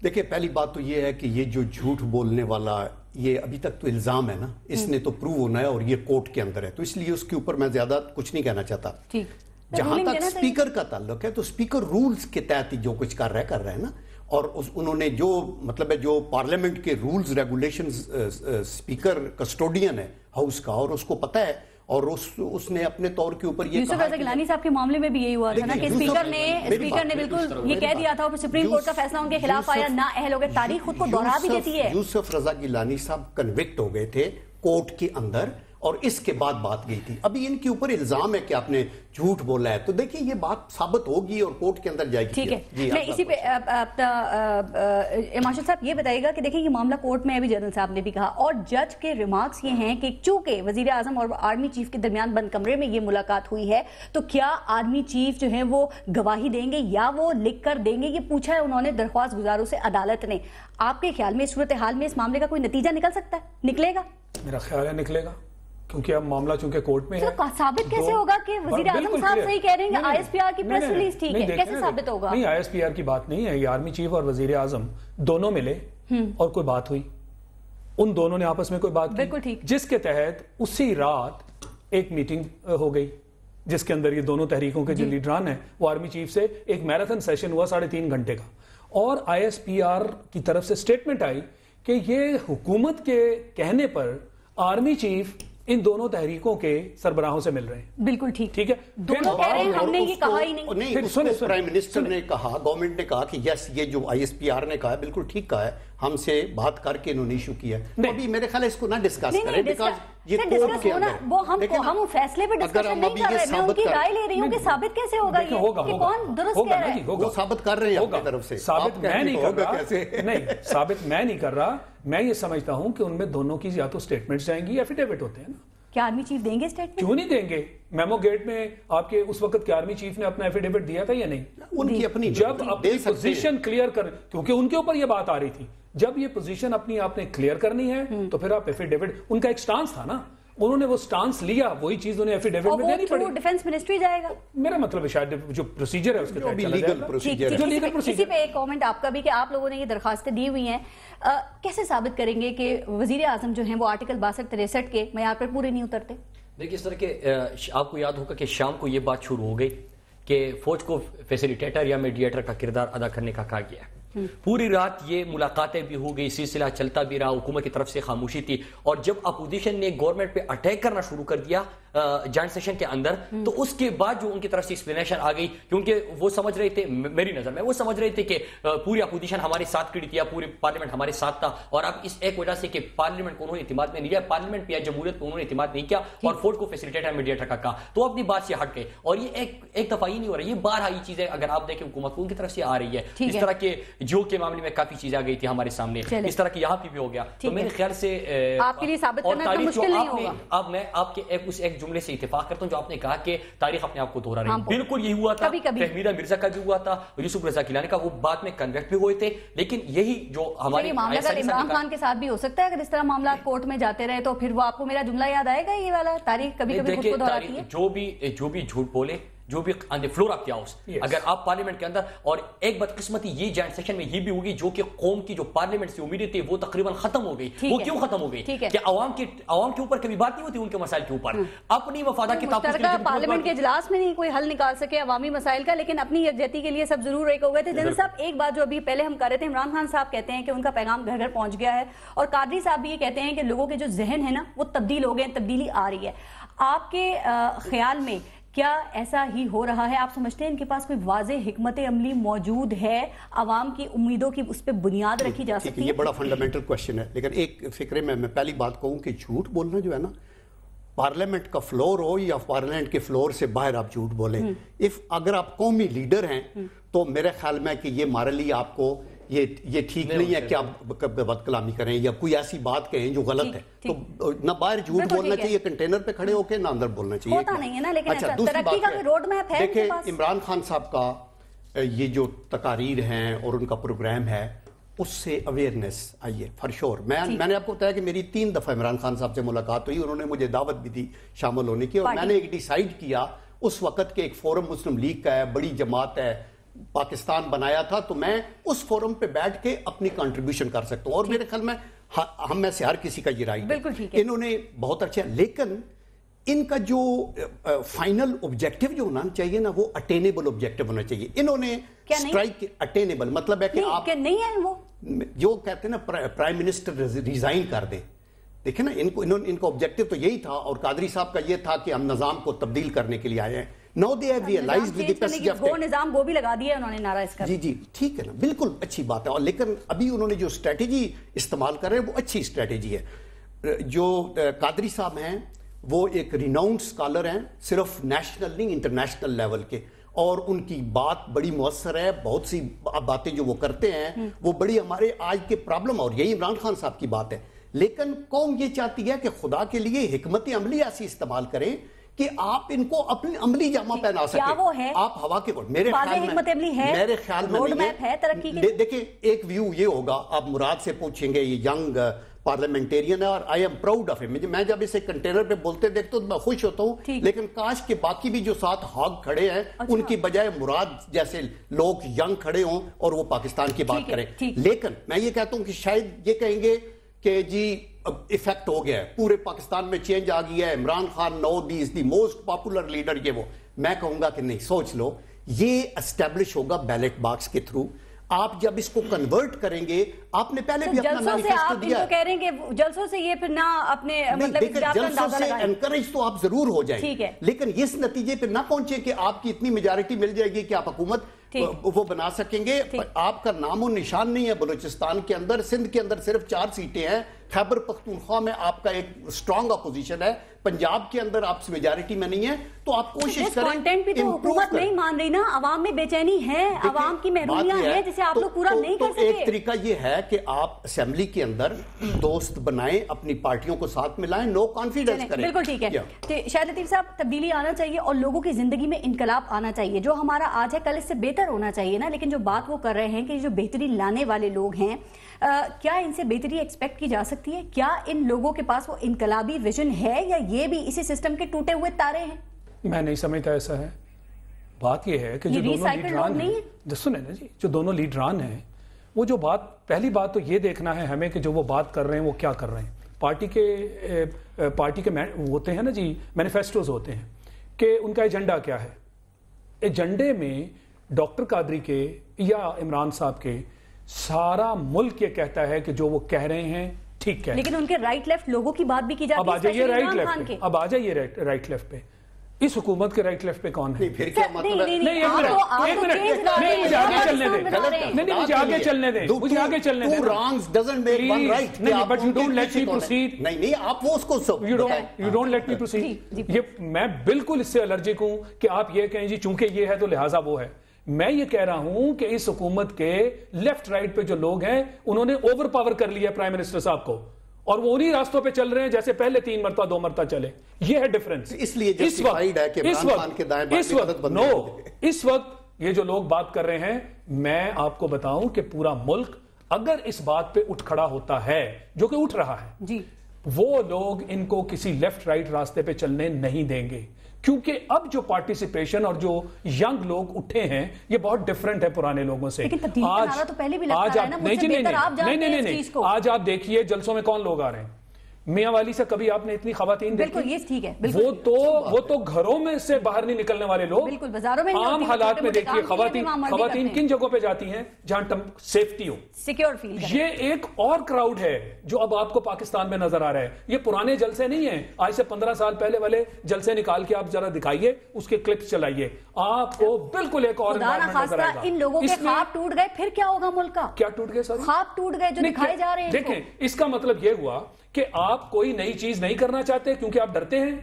دیکھیں, پہلی بات تو یہ ہے کہ یہ جو جھوٹ بولنے والا, یہ ابھی تک تو الزام ہے نا, اس نے تو پروو ہونا ہے اور یہ کورٹ کے اندر ہے, تو اس لیے اس کے اوپر میں زیادہ کچھ نہیں کہنا چاہتا. جہاں تک اسپیکر کا تعلق ہے تو اسپیکر رولز کے تحت جو کچھ کر رہا ہے نا, اور انہوں نے جو مطلب ہے جو پارلیمنٹ کے رولز ریگولیشنز, اسپیکر کسٹوڈین ہے ہاؤس کا, اور اس کو پتہ ہے, اور اس نے اپنے طور کے اوپر یہ یوسف رضا گیلانی صاحب کے معاملے میں بھی یہی ہوا تھا نا کہ اسپیکر نے بالکل یہ کہہ دیا تھا, اور سپریم کورٹ کا فیصلہ ان کے خلاف آیا, نا اہل ہو گئے. تاریخ خود کو دوہرا بھی دیتی ہے. یوسف رضا گیلانی صاحب کنوکٹ ہو گئے تھے کورٹ کے اندر, اور اس کے بعد بات گئی تھی. ابھی ان کے اوپر الزام ہے کہ آپ نے جھوٹ بولا ہے, تو دیکھیں یہ بات ثابت ہوگی اور کورٹ کے اندر جائے گی. ٹھیک ہے, میں اسی پہ ماشاء صاحب یہ بتائیے گا کہ دیکھیں یہ معاملہ کورٹ میں ابھی جنرل صاحب نے بھی کہا, اور جج کے ریمارکس یہ ہیں کہ چونکہ وزیر اعظم اور آرمی چیف کے درمیان بند کمرے میں یہ ملاقات ہوئی ہے, تو کیا آرمی چیف جو ہیں وہ گواہی دیں گے یا وہ لکھ کر دیں گے, یہ پوچھا ہے انہوں نے درخواست گزاروں سے عدالت نے. آپ کے خیال میں اس صورتحال میں اس معاملے کا کوئی نتیجہ نکل سکتا ہے, نکلے گا؟ میرا خیال ہے نکلے گا, کیونکہ اب معاملہ چونکہ کورٹ میں ہے. ثابت کیسے ہوگا کہ وزیر اعظم صاحب صحیح کہہ رہے ہیں کہ آئی ایس پی آر کی پریس ریلیز ٹھیک ہے, کیسے ثابت ہوگا؟ نہیں, آئی ایس پی آر کی بات نہیں ہے, یہ آرمی چیف اور وزیر اعظم دونوں ملے اور کوئی بات ہوئی, ان دونوں نے آپس میں کوئی بات کی جس کے تحت اسی رات ایک میٹنگ ہو گئی جس کے اندر یہ دونوں تحریکوں کے جو لیڈران ہیں وہ آرمی چیف سے ایک میراتھن سیشن ہوا 3.5 گھنٹے کا, اور آئی ایس پی آر کی طرف سے سٹیٹمنٹ آئی کہ یہ حکومت کے کہنے پر آرمی چیف ان دونوں تحریکوں کے سربراہوں سے مل رہے ہیں. بالکل ٹھیک ہے, دونوں کہہ رہے ہیں ہم نے یہ کہا ہی نہیں. پرائم منسٹر نے کہا, گورنمنٹ نے کہا کہ یس یہ جو آئی ایس پی آر نے کہا ہے بالکل ٹھیک کہا ہے, ہم سے بات کر کے انہوں نے ایشو کیا ہے. ابھی میرے خیال ہے اس کو نہ ڈسکس کریں, بیکاز یہ کورٹ کے اندر ہم فیصلے پہ ڈسکشن نہیں کر رہے, میں ان کی رائے لے رہی ہوں کہ ثابت کیسے ہوگا یہ کہ کون درست کہہ رہا ہے. وہ ثابت کر رہے ہیں اپنی طرف سے, ثابت میں نہیں کر رہا, نہیں ثابت میں نہیں کر رہا, میں یہ سمجھتا ہوں کہ ان میں دونوں کی یا تو سٹیٹمنٹس جائیں گی یا ایفیڈیوٹ ہوتے ہیں نا. کیا آرمی چیف دیں گے اسٹیٹمنٹ؟ کیوں نہیں دیں گے؟ میمو گیٹ میں آپ کے اس وقت کے آرمی چیف نے اپنا ایفیڈیوٹ دیا تھا یا نہیں؟ ان کی اپنی جب اپنی پوزیشن کلیئر کر, کیونکہ ان کے اوپر یہ بات آ رہی تھی, جب یہ پوزیشن اپنی آپ نے کلیئر کرنی ہے تو پھر آپ ایفیڈیوٹ, ان کا ایک سٹانس تھا نا, انہوں نے وہ سٹانس لیا, وہی چیز انہیں ایفیڈیوٹ میں دینی پڑی. ڈیفنس منسٹری جائے گا, میرا مطلب ہے شاید جو پروسیجر ہے اس کے تحت چلا جائے گا. اسی پہ ایک کامنٹ آپ کا بھی کہ آپ لوگوں نے یہ درخواستیں دی ہوئی ہیں, کیسے ثابت کریں گے کہ وزیر اعظم جو ہیں وہ آرٹیکل 62-63 کے معیار پر پورے نہیں اترتے؟ دیکھیے اس طرح کے آپ کو یاد ہوگا کہ شام کو یہ بات شروع ہو گئی کہ فوج کو فیسیلیٹیٹر یا میڈیٹر کا کردار ادا کرنے کا کہا گیا ہے. پوری رات یہ ملاقاتیں بھی ہو گئی, سلسلہ چلتا بھی رہا, حکومت کی طرف سے خاموشی تھی, اور جب اپوزیشن نے گورنمنٹ پہ اٹیک کرنا شروع کر دیا جوائنٹ سیشن کے اندر, تو اس کے بعد جو ان کی طرف سے ایکسپلینیشن آ گئی, کیونکہ وہ سمجھ رہے تھے, میری نظر میں وہ سمجھ رہے تھے کہ پوری اپوزیشن ہمارے ساتھ کھڑی تھی یا پوری پارلیمنٹ ہمارے ساتھ تھا, اور اب اس ایک وجہ سے کہ پارلیمنٹ کو انہوں نے اعتماد میں نہیں کیا, پارلیمنٹ پہ یا جمہوریت کو انہوں نے اعتماد نہیں کیا اور فوج کو فیسیلیٹیٹر میڈیٹر کا کہا, تو اپنی بات سے ہٹ گئے. اور یہ ایک دفعہ ہی نہیں ہو رہا, یہ بارہ ہی چیزیں اگر آپ دیکھیں حکومت کو ان کی طرف سے آ رہی ہے. اس طرح کے جو کے معاملے میں کافی چیزیں آ گئی تھی ہمارے سامنے, اس طرح کی یہاں پہ بھی ہو گیا. تو میرے خیال سے آپ کے لیے ثابت کرنا مشکل نہیں ہوگا. اب میں آپ کے ایک جملے سے اتفاق کرتا ہوں جو آپ نے کہا کہ تاریخ اپنے آپ کو دہرا رہی ہے. بالکل یہی ہوا تھا, فہمیدہ مرزا کا بھی ہوا تھا, یوسف رضا گیلانی کا, وہ بعد میں کنویکٹ بھی ہوئے تھے, لیکن یہی جو ہمارے معاملہ عمران خان کے ساتھ بھی ہو سکتا ہے, اگر اس طرح معاملات کورٹ میں جاتے رہے تو پھر وہ آپ کو میرا جملہ یاد آئے گا, یہ والا تاریخ کبھی کبھی خود کو دہراتی ہے. جو بھی جھوٹ بولے, جو بھی آن دی فلور آف دی ہاؤس, اگر آپ پارلیمنٹ کے اندر, اور ایک بدقسمتی یہ جوائنٹ سیشن میں یہ بھی ہوگی جو کہ قوم کی جو پارلیمنٹ سے امیدیں تھی وہ تقریباً ختم ہو گئی. وہ کیوں ختم ہو گئی؟ کہ عوام کے اوپر کبھی بات نہیں ہوتی ان کے مسائل کے اوپر, اپنی مفادات کے تحفظ کے لیے پارلیمنٹ کے اجلاس میں نہیں کوئی حل نکال سکے عوامی مسائل کا, لیکن اپنی یکجہتی کے لیے سب ضرور ایک ہو گئے تھے. جنرل صاحب ایک بات جو ابھی پہلے ہم کر رہے تھے, عمران خان صاحب کہتے ہیں کہ ان کا پیغام گھر گھر پہنچ گیا ہے, اور قادری صاحب بھی یہ کہتے ہیں کہ لوگوں کے جو ذہن ہے نا وہ تبدیل ہو گئے ہیں, تبدیلی آ رہی ہے. آپ کے خیال میں کیا ایسا ہی ہو رہا ہے؟ آپ سمجھتے ہیں ان کے پاس کوئی واضح حکمت عملی موجود ہے, عوام کی امیدوں کی اس پہ بنیاد رکھی جا سکتی ہے؟ یہ بڑا فنڈامنٹل کوشچن ہے, لیکن ایک فکرے میں پہلی بات کہوں کہ جھوٹ بولنا جو ہے نا, پارلیمنٹ کا فلور ہو یا پارلیمنٹ کے فلور سے باہر آپ جھوٹ بولیں, اگر آپ قومی لیڈر ہیں تو میرے خیال میں کہ یہ مارلی آپ کو یہ ٹھیک نہیں ہے کہ آپ بد کلامی کریں یا کوئی ایسی بات کہیں جو غلط ہے. تو نہ باہر جھوٹ بولنا چاہیے کنٹینر پہ کھڑے ہو کے, نہ اندر بولنا چاہیے. ہوتا نہیں ہے نا, لیکن ترقی کا روڈ میپ ہے. دیکھیں عمران خان صاحب کا یہ جو تقاریر ہیں اور ان کا پروگرام ہے, اس سے اویئرنیس آئی ہے فار شور. میں نے آپ کو بتایا کہ میری 3 دفعہ عمران خان صاحب سے ملاقات ہوئی, انہوں نے مجھے دعوت بھی دی شامل ہونے کی, اور میں نے ایک ڈیسائیڈ کیا اس وقت کے ایک فورم مسلم لیگ کا ہے, بڑی جماعت ہے, پاکستان بنایا تھا, تو میں اس فورم پہ بیٹھ کے اپنی کنٹریبیوشن کر سکتا ہوں. اور میرے خیال میں ہم میں سے ہر کسی کا یہ رائٹ ہے. انہوں نے بہت اچھا, لیکن ان کا جو فائنل آبجیکٹو جو ہونا چاہیے نا, وہ اٹینیبل آبجیکٹو ہونا چاہیے. انہوں نے اسٹرائک اٹینیبل مطلب ہے کہ آپ نہیں ہے, وہ جو کہتے ہیں نا پرائم منسٹر ریزائن کر دیں. دیکھیں نا ان کو آبجیکٹو تو یہی تھا, اور قادری صاحب کا یہ تھا کہ ہم نظام کو تبدیل کرنے کے لیے آئے ہیں. Now they have realized with the passage of time. نظام وہ بھی لگا دیا انہوں نے نعرہ اس کا. جی ٹھیک ہے نا, بالکل اچھی بات ہے, اور لیکن ابھی انہوں نے جو اسٹریٹجی استعمال کر رہے ہیں وہ اچھی اسٹریٹجی ہے. جو قادری صاحب ہیں وہ ایک ریناؤنڈ اسکالر ہیں، صرف نیشنل نہیں انٹرنیشنل لیول کے، اور ان کی بات بڑی مؤثر ہے، بہت سی باتیں جو وہ کرتے ہیں وہ بڑی ہمارے آج کے پرابلم، اور یہی عمران خان صاحب کی بات ہے. لیکن قوم یہ چاہتی ہے کہ خدا کے لیے حکمت عملی ایسی استعمال کریں کہ آپ ان کو اپنی عملی جامہ پہنا سکیں. کیا وہ ہے؟ آپ ہوا کے میرے خیال میں روڈ میپ ہے ترقی کے؟ دیکھیں ایک ویو یہ ہوگا، آپ مراد سے پوچھیں گے، یہ ینگ پارلیمنٹیرین ہے اور آئی ایم پراؤڈ آف ہم. میں جب اسے کنٹینر پہ بولتے دیکھتا ہوں تو میں خوش ہوتا ہوں، لیکن کاش کے باقی بھی جو ساتھ ہاگ کھڑے ہیں ان کی بجائے مراد جیسے لوگ ینگ کھڑے ہوں اور وہ پاکستان کی بات کریں. لیکن میں یہ کہتا ہوں کہ شاید یہ کہیں گے کہ جی ایفیکٹ ہو گیا ہے، پورے پاکستان میں چینج آ گیا ہے، عمران خان نو دی از دی موسٹ پاپولر لیڈر. یہ وہ میں کہوں گا کہ نہیں، سوچ لو، یہ اسٹیبلش ہوگا بیلٹ باکس کے تھرو. آپ جب اس کو کنورٹ کریں گے، آپ نے پہلے بھی اپنا مینیفیسٹو دیا ہے. کہہ رہے ہیں کہ جلسوں سے یہ پھر نہ اپنے مطلب جلسوں سے انکریج تو آپ ضرور ہو جائیں، لیکن اس نتیجے پہ نہ پہنچے کہ آپ کی اتنی میجارٹی مل جائے گی کہ آپ حکومت وہ بنا سکیں گے. آپ کا نام و نشان نہیں ہے بلوچستان کے اندر. سندھ کے اندر صرف 4 سیٹیں ہیں، خیبر پختونخوا میں آپ کا ایک سٹرونگ اپوزیشن ہے، پنجاب کے اندر آپ میجارٹی میں نہیں ہے، تو آپ کوشش کریں. کانٹینٹ بھی تو حکومت نہیں مان رہی نا، عوام میں بے چینی ہے، عوام کی محرومیاں ہیں جسے آپ لوگ پورا نہیں کر سکے. ایک طریقہ یہ ہے کہ آپ اسمبلی کے اندر دوست بنائیں، اپنی پارٹیوں کو ساتھ ملائیں، نو کانفیڈنس کریں. بالکل ٹھیک ہے. شاہد لطیف صاحب، تبدیلی آنا چاہیے اور لوگوں کی زندگی میں انقلاب آنا چاہیے. جو ہمارا آج ہے کل اس سے بہتر ہونا چاہیے نا، لیکن جو بات وہ کر رہے ہیں کہ جو بہتری لانے والے لوگ ہیں، کیا ان سے بہتری ایکسپیکٹ کی جا سکتی ہے؟ کیا ان لوگوں کے پاس وہ انقلابی ویژن ہے یا یہ بھی اسی سسٹم کے ٹوٹے ہوئے تارے ہیں؟ میں نہیں سمجھتا ایسا ہے. بات یہ ہے کہ جو دونوں لیڈران ہیں، سنیں نا جی، جو دونوں لیڈران ہیں، وہ جو بات، پہلی بات تو یہ دیکھنا ہے ہمیں کہ جو وہ بات کر رہے ہیں وہ کیا کر رہے ہیں. پارٹی کے ہوتے ہیں نا جی، مینیفیسٹوز ہوتے ہیں کہ ان کا ایجنڈا کیا ہے. ایجنڈے میں ڈاکٹر قادری کے یا عمران صاحب کے سارا ملک یہ کہتا ہے کہ جو وہ کہہ رہے ہیں ٹھیک ہے، لیکن ان کے رائٹ لیفٹ لوگوں کی بات بھی کی جاتی ہے. اب آ جائیے رائٹ لیفٹ پہ، اب آ جائیے رائٹ لیفٹ پہ. اس حکومت کے رائٹ لیفٹ پہ کون ہے؟ پھر کیا مطلب ہے؟ نہیں، ایک منٹ، نہیں، مجھے آگے چلنے دیں، نہیں، مجھے آگے چلنے دیں، مجھے آگے چلنے دیں. Two wrongs doesn't make one right. نہیں، but you don't let me proceed. نہیں، آپ وہ اس کو you don't let me proceed. یہ میں بالکل اس سے الرجک ہوں کہ آپ یہ کہیں جی چونکہ یہ ہے تو لہٰذا وہ ہے. میں یہ کہہ رہا ہوں کہ اس حکومت کے لیفٹ رائٹ پہ جو لوگ ہیں انہوں نے اوور پاور کر لیا پرائم منسٹر صاحب کو، اور وہ انہی راستوں پہ چل رہے ہیں جیسے پہلے 3 مرتبہ 2 مرتبہ چلے. یہ ہے ڈیفرنس. اس لیے جسٹیفائیڈ ہے کہ عمران خان کے دائیں بائیں مدد بندی ہو گئی. اس وقت یہ جو لوگ بات کر رہے ہیں، میں آپ کو بتاؤں کہ پورا ملک اگر اس بات پہ اٹھ کھڑا ہوتا ہے، جو کہ اٹھ رہا ہے جی، وہ لوگ ان کو کسی لیفٹ رائٹ راستے پہ چلنے نہیں دیں گے. کیونکہ اب جو پارٹیسپیشن اور جو ینگ لوگ اٹھے ہیں یہ بہت ڈیفرنٹ ہے پرانے لوگوں سے. آج آپ دیکھیے جلسوں میں کون لوگ آ رہے ہیں. میاں والی سے کبھی آپ نے اتنی خواتین دیکھی؟ وہ تو گھروں میں سے باہر نہیں نکلنے والے لوگ عام حالات میں دیکھیے خواتین کن جگہوں پہ جاتی ہیں جہاں سیفٹی ہو، سیکیور فیل. یہ ایک اور کراؤڈ ہے جو اب آپ کو پاکستان میں نظر آ رہا ہے. یہ پرانے جلسے نہیں ہیں، آج سے 15 سال پہلے والے جلسے نکال کے آپ ذرا دکھائیے، اس کے کلپس چلائیے، آپ کو بالکل ایک اور انوائرمنٹ نظر آئے گا. ان لوگوں کے خواب ٹوٹ گئے، پھر کیا ہوگا ملک کا؟ کیا ٹوٹ گئے؟ سر خواب ٹوٹ گئے جو دکھائے جا رہے ہیں. دیکھیں، اس کا مطلب یہ ہوا کہ آپ کوئی نئی چیز نہیں کرنا چاہتے کیونکہ آپ ڈرتے ہیں.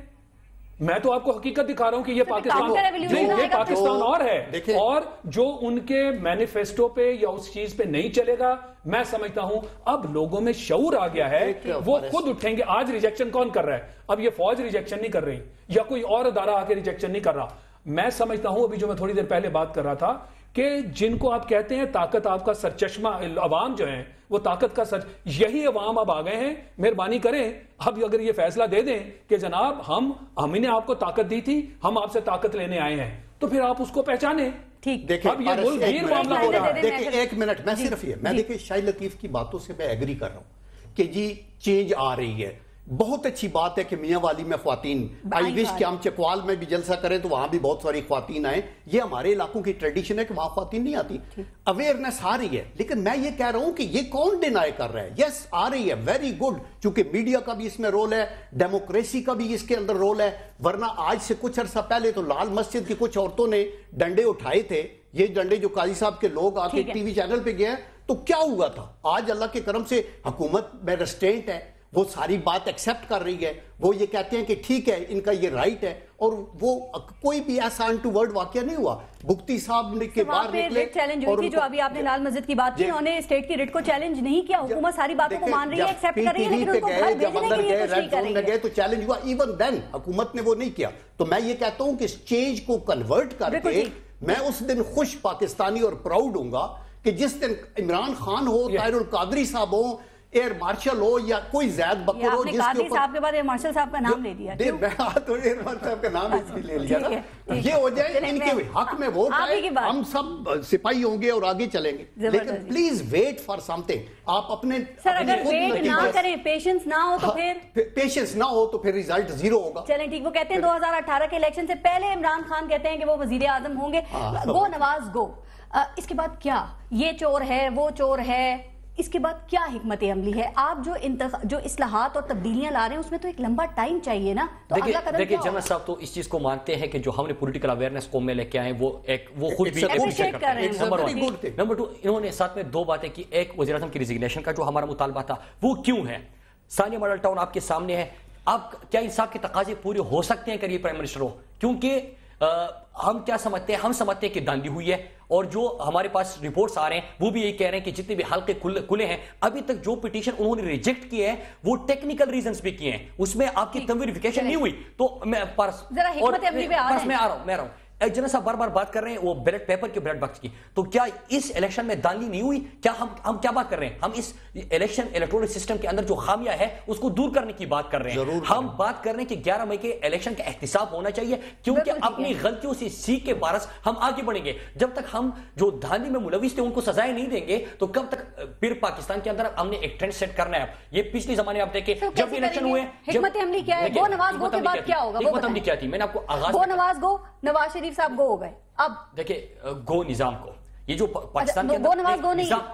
میں تو آپ کو حقیقت دکھا رہا ہوں کہ یہ پاکستان اور ہے، اور جو ان کے مینیفیسٹو پہ یا اس چیز پہ نہیں چلے گا، میں سمجھتا ہوں اب لوگوں میں شعور آ گیا ہے، وہ خود اٹھیں گے. آج ریجیکشن کون کر رہا ہے؟ اب یہ فوج ریجیکشن نہیں کر رہی یا کوئی اور ادارہ آ کے ریجیکشن نہیں کر رہا. میں سمجھتا ہوں ابھی جو میں تھوڑی دیر پہلے بات کر رہا تھا کہ جن کو آپ کہتے ہیں طاقت آپ کا سرچشمہ، عوام جو ہیں وہ طاقت کا یہی عوام اب آ گئے ہیں. مہربانی کریں اب اگر یہ فیصلہ دے دیں کہ جناب ہم نے آپ کو طاقت دی تھی، ہم آپ سے طاقت لینے آئے ہیں، تو پھر آپ اس کو پہچانیں. دیکھیں اب یہ ملک گیر معاملہ ہو رہا ہے. دیکھیں ایک منٹ، میں صرف یہ میں دیکھیں شاہد لطیف کی باتوں سے میں ایگری کر رہا ہوں کہ جی چینج آ رہی ہے. بہت اچھی بات ہے کہ میاں والی میں خواتین، آئی وش کہ ہم چکوال میں بھی جلسہ کریں تو وہاں بھی بہت ساری خواتین آئیں. یہ ہمارے علاقوں کی ٹریڈیشن ہے کہ وہاں خواتین نہیں آتی. اویئرنیس آ رہی ہے، لیکن میں یہ کہہ رہا ہوں کہ یہ کون ڈینائی کر رہا ہے؟ یس آ رہی ہے، ویری گڈ، چونکہ میڈیا کا بھی اس میں رول ہے، ڈیموکریسی کا بھی اس کے اندر رول ہے. ورنہ آج سے کچھ عرصہ پہلے تو لال مسجد کی کچھ عورتوں نے ڈنڈے اٹھائے تھے. یہ ڈنڈے جو قاضی صاحب کے لوگ آ کے ٹی وی چینل پہ گئے تو کیا ہوا تھا؟ آج اللہ کے کرم سے حکومت میں ریسٹرینٹ ہے. وہ ساری بات ایکسیپٹ کر رہی ہے, وہ یہ کہتے ہیں کہ ٹھیک ہے ان کا یہ رائٹ ہے, اور وہ کوئی بھی ایسا انٹوورڈ واقعہ نہیں ہوا. بھگتی صاحب نے کے باہر نکلے چیلنج ہوئی تھی, جو ابھی آپ نے لال مسجد کی بات کی, انہوں نے اسٹیٹ کی ریٹ کو چیلنج نہیں کیا, حکومت ساری باتوں کو مان رہی ہے, ایکسیپٹ کر رہی ہے, لیکن ان کو گھر بھیجنے کے لیے کچھ نہیں کر رہی ہے. گئے تو چیلنج ہوا, ایون دین حکومت نے وہ نہیں کیا. تو میں یہ کہتا ہوں کہ اس چینج کو کنورٹ کر کے میں اس دن خوش پاکستانی اور پراؤڈ ہوں گا کہ جس دن عمران خان ہو, طاہر القادری صاحب ہو, ایئر مارشل ہو, یا کوئی زید بکر ہو, جس کے صاحب کے بعد ایئر مارشل صاحب کا نام لے دیا, ایئر مارشل صاحب کا نام اس لے لیا نا, یہ ہو جائے ان کے حق میں ووٹ آئے, ہم سب سپاہی ہوں گے اور آگے چلیں گے. لیکن please wait for something. آپ اپنے سر اگر ویٹ نہ کریں, پیشنس نہ ہو تو پیشنس نہ ہو تو پھر ریزلٹ زیرو ہوگا. چلیں ٹھیک, وہ کہتے ہیں 2018 کے الیکشن سے پہلے عمران خان کہتے ہیں کہ وہ وزیر اعظم ہوں گے, گو نواز گو. اس کے بعد کیا, یہ چور ہے وہ چور ہے, اس کے بعد کیا حکمت عملی ہے؟ آپ جو اصلاحات اور تبدیلیاں لا رہے ہیں اس میں تو ایک لمبا ٹائم چاہیے نا. دیکھیں جنرل صاحب تو اس چیز کو مانتے ہیں کہ جو ہم نے پولیٹیکل اویئرنس قوم میں لے کے آئے وہ خود بھی اپریشیٹ کر رہے ہیں. نمبر 2, انہوں نے ساتھ میں 2 باتیں کی. ایک, وزیر اعظم کی ریزگنیشن کا جو ہمارا مطالبہ تھا وہ کیوں ہے. ثانیہ ماڈل ٹاؤن آپ کے سامنے ہے, آپ کیا انصاف کے تقاضے پورے ہو سکتے ہیں اگر یہ پرائم منسٹر ہو؟ کیونکہ ہم کیا سمجھتے ہیں, ہم سمجھتے ہیں کہ داندھی ہوئی ہے, اور جو ہمارے پاس رپورٹس آ رہے ہیں وہ بھی یہی کہہ رہے ہیں کہ جتنے بھی حلقے کھلے ہیں ابھی تک جو پٹیشن انہوں نے ریجیکٹ کیے ہیں وہ ٹیکنیکل ریزنز بھی کیے ہیں, اس میں آپ کی ویریفیکیشن نہیں ہوئی. تو میں آ رہا ہوں جنرل صاحب بار بار بات کر رہے ہیں وہ بیلٹ پیپر کے بیلٹ باکس کی, تو کیا اس الیکشن میں داندھی نہیں ہوئی؟ کیا ہم کیا بات کر رہے ہیں؟ ہم اس الیکشن الیکٹورل سسٹم کے اندر جو خامیاں ہے اس کو دور کرنے کی بات کر رہے ہیں. ہم بات کر رہے ہیں کہ 11 مئی کے الیکشن کا احتساب ہونا چاہیے, کیونکہ اپنی غلطیوں سے سیکھ کے بارس ہم آگے بڑھیں گے. جب تک ہم جو دھاندلی میں ملوث تھے ان کو سزائیں نہیں دیں گے تو کب تک پھر پاکستان کے اندر ہم نے ایک ٹرینڈ سیٹ کرنا ہے. یہ پچھلے زمانے آپ دیکھیں جب الیکشن ہوئے, حکمت عملی کیا ہے؟ گو نواز گو کے بعد کیا ہوگا؟ حکمت عملی کیا تھی؟ میں نے آپ کو آغاز گو نواز گو, نواز شریف صاحب گو ہو گئے. اب دیکھیں گو نظام کو, یہ جو پاکستان کے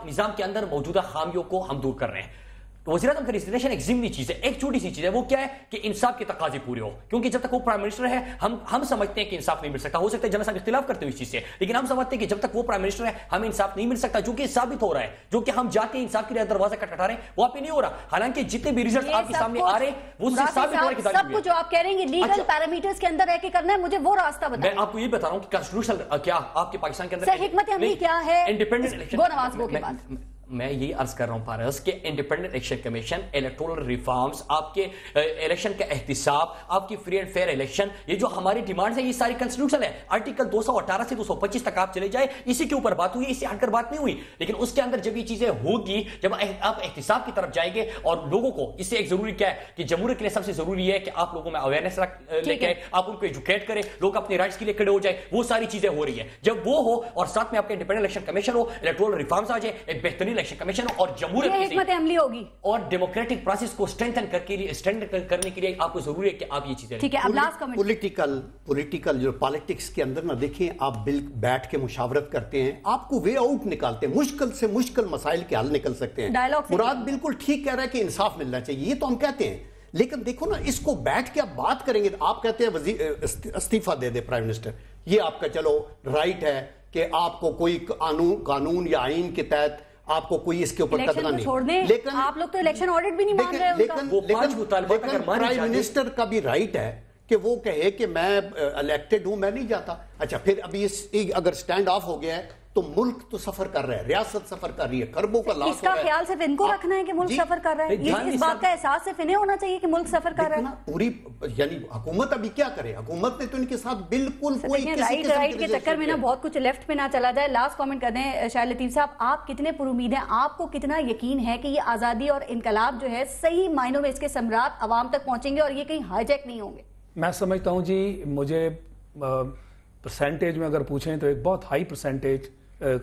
نظام کے اندر موجودہ خامیوں کو ہم دور کر رہے ہیں. وزیر اعظم کا ریزگنیشن ایک ضمنی چیز ہے, ایک چھوٹی سی چیز ہے. وہ کیا ہے کہ انصاف کے تقاضے پورے ہو, کیونکہ جب تک وہ پرائم منسٹر ہے ہم سمجھتے ہیں کہ انصاف نہیں مل سکتا. ہو سکتا ہے جنرل صاحب اختلاف کرتے ہوئے اس چیز سے, لیکن ہم سمجھتے ہیں کہ جب تک وہ پرائم منسٹر ہے ہمیں انصاف نہیں مل سکتا, جو کہ ثابت ہو رہا ہے. جو کہ ہم جاتے ہیں انصاف کے لیے دروازہ کٹکھٹا رہے ہیں, وہ آپ پہ نہیں ہو رہا. حالانکہ جتنے بھی ریزلٹ آپ کے سامنے آ رہے ہیں وہ ثابت ہو رہا ہے کہ سب کچھ جو آپ کہہ رہے ہیں لیگل پیرامیٹرز کے اندر رہ کے کرنا ہے, مجھے وہ راستہ بتائیں. میں آپ کو یہ بتا رہا ہوں کہ کانسٹیٹیوشنل کیا آپ کے پاکستان کے اندر سر حکمت عملی کیا ہے انڈیپینڈنٹ الیکشن گو نواز گو کے بعد؟ میں یہی عرض کر رہا ہوں پارس کہ independent election commission, electoral reforms, آپ کے الیکشن کا احتساب, آپ کی فری اینڈ فیئر الیکشن, یہ جو ہماری ڈیمانڈز ہیں یہ ساری کنسٹیٹیوشنل ہے. آرٹیکل 218 سے 225 تک آپ چلے جائے, اسی کے اوپر بات ہوئی, اس سے ہٹ کر بات نہیں ہوئی. لیکن اس کے اندر جب یہ چیزیں ہوگی, جب آپ احتساب کی طرف جائیں گے, اور لوگوں کو اس سے ایک ضروری کیا ہے کہ جمہوریت کے لیے سب سے ضروری ہے کہ آپ لوگوں میں اویئرنیس لے کے آپ ان کو ایجوکیٹ کریں, لوگ اپنے رائٹس کے لیے کھڑے ہو جائیں. وہ ساری چیزیں ہو رہی ہیں. جب وہ ہو اور ساتھ میں آپ کا انڈیپینڈنٹ الیکشن کمیشن ہو, الیکٹورل ریفارمز آ جائے, ایک بہترین الیکشن کمیشن ہو, اور حکمت عملی ہوگی اور ڈیموکریٹک پروسیس کو اسٹرینتھن کرنے کے لیے آپ کو ضروری ہے کہ آپ یہ چیزیں. ٹھیک ہے, اب لاسٹ کمنٹ. پولیٹیکل جو پالیٹکس کے اندر نہ دیکھیں, آپ بیٹھ کے مشاورت کرتے ہیں, آپ کو وے آؤٹ نکالتے ہیں, مشکل سے مشکل مسائل کے حل نکل سکتے ہیں. مراد بالکل ٹھیک کہہ رہا ہے کہ انصاف ملنا چاہیے, یہ تو ہم کہتے ہیں. لیکن دیکھو نا, اس کو بیٹھ کے آپ بات کریں گے, آپ کہتے ہیں استعفیٰ دے دے پرائم منسٹر, یہ آپ کا چلو رائٹ ہے کہ آپ کو کوئی قانون یا آئین کے تحت آپ کو کوئی اس کے اوپر قدغہ نہیں, لیکن آپ لوگ تو الیکشن آڈٹ بھی نہیں مان رہے. لیکن پرائم منسٹر کا بھی رائٹ ہے کہ وہ کہے کہ میں الیکٹڈ ہوں, میں نہیں جاتا. اچھا پھر ابھی اگر سٹینڈ آف ہو گیا ہے تو ملک تو سفر کر رہا ہے, ریاست سفر کر رہی ہے, خربوں کا لاس ہو رہا ہے. اس کا خیال صرف ان کو رکھنا ہے کہ ملک سفر کر رہا ہے, اس بات کا احساس صرف انہیں ہونا چاہیے کہ ملک سفر کر رہا ہے. پوری یعنی حکومت ابھی کیا کرے, حکومت نے تو ان کے ساتھ بالکل کوئی رائٹ کے چکر میں نا بہت کچھ لیفٹ پہ نہ چلا جائے. لاسٹ کامنٹ کر دیں شاہد لطیف صاحب, آپ کتنے پر امید ہیں, آپ کو کتنا یقین ہے کہ یہ آزادی اور انقلاب جو ہے صحیح معنوں میں اس کے ثمرات عوام تک پہنچیں گے اور یہ کہیں ہائی جیک نہیں ہوں گے؟ میں سمجھتا ہوں جی, مجھے پرسنٹیج میں اگر پوچھیں تو ایک بہت ہائی پرسنٹیج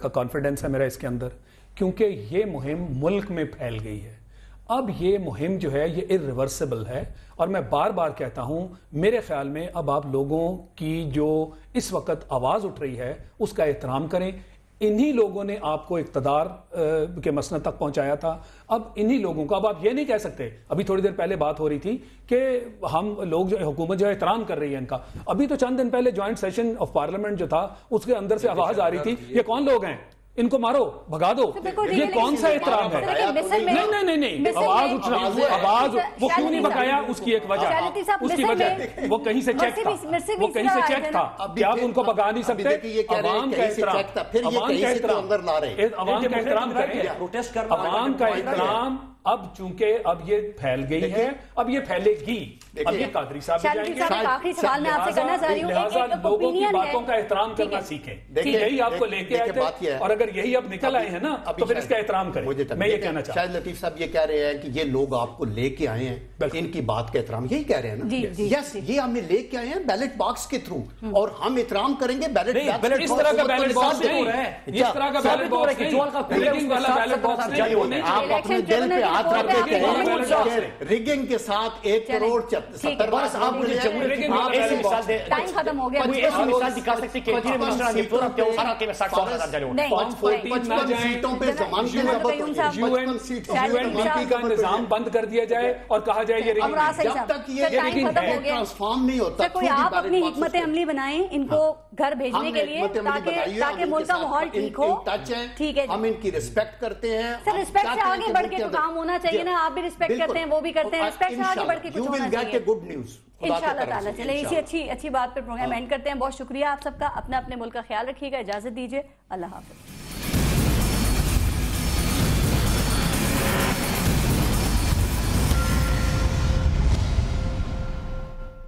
کا کانفیڈنس ہے میرا اس کے اندر, کیونکہ یہ مہم ملک میں پھیل گئی ہے. اب یہ مہم جو ہے یہ irreversible ہے, اور میں بار بار کہتا ہوں, میرے خیال میں اب آپ لوگوں کی جو اس وقت آواز اٹھ رہی ہے اس کا احترام کریں. انہی لوگوں نے آپ کو اقتدار کے مسند تک پہنچایا تھا. اب انہی لوگوں کو, اب آپ یہ نہیں کہہ سکتے, ابھی تھوڑی دیر پہلے بات ہو رہی تھی کہ ہم لوگ جو حکومت جو ہے احترام کر رہی ہے ان کا. ابھی تو چند دن پہلے جوائنٹ سیشن آف پارلیمنٹ جو تھا اس کے اندر سے آواز آ رہی تھی یہ کون لوگ ہیں, ان کو مارو بھگا دو, یہ کون سا احترام ہے؟ نہیں آواز اٹھنا, آواز وہ کیوں نہیں بھگایا, اس کی ایک وجہ, اس کی وجہ وہ کہیں سے چیک تھا, وہ کہیں سے چیک تھا کہ آپ ان کو بھگا نہیں سکتے. عوام کا احترام, عوام کا احترام کریں, عوام کا احترام. اب چونکہ اب یہ پھیل گئی ہے, اب یہ پھیلے گی, اب یہ قادری صاحب جائیں گے, آخری سوال میں آپ سے کرنا چاہ رہی ہوں, لہٰذا لوگوں کی باتوں کا احترام کرنا سیکھیں. یہی آپ کو لے کے آئے تھے, اور اگر یہی اب نکل آئے ہیں نا تو پھر اس کا احترام کریں. میں یہ کہنا چاہتا ہوں. شاہد لطیف صاحب یہ کہہ رہے ہیں کہ یہ لوگ آپ کو لے کے آئے ہیں, ان کی بات کا احترام, یہی کہہ رہے ہیں نا. یس, یہ ہمیں لے کے آئے ہیں بیلٹ باکس کے تھرو, اور ہم احترام کریں گے بیلٹ باکس. اس طرح کا بیلٹ باکس نہیں ہے, اس طرح کا بیلٹ باکس نہیں. آپ اپنے دل پہ ہاتھ رکھ کے کہیں ریگنگ کے ساتھ 1 کروڑ 70 بس آپ مجھے ایسی مثال دیں, ٹائم ختم ہو گیا, کوئی ایسی مثال دکھا سکتے کہ وزیر منسٹر نے پورا تیوہار کے میں 60,000 جانے ہونے 55 سیٹوں پہ زمان کے UNDP کا نظام بند کر دیا جائے اور کہا جائے یہ جب تک یہ ٹرانسفارم نہیں ہوتا. کوئی آپ اپنی حکمت عملی بنائیں ان کو گھر بھیجنے کے لیے, تاکہ ملک کا ماحول ٹھیک ہو. ٹھیک ہے, ہم ان کی ریسپیکٹ کرتے ہیں. سر ریسپیکٹ سے آگے بڑھ کے تو کام ہونا چاہیے نا, آپ بھی ریسپیکٹ کرتے ہیں, وہ بھی کرتے ہیں, ریسپیکٹ سے آگے بڑھ کے کچھ ہونا چاہیے. گڈ نیوز انشاءاللہ تعالیٰ. چلے اسی اچھی بات پر پروگرام اینڈ کرتے ہیں. بہت شکریہ آپ سب کا, اپنے اپنے ملک کا خیال رکھیے گا, اجازت دیجیے, اللہ حافظ.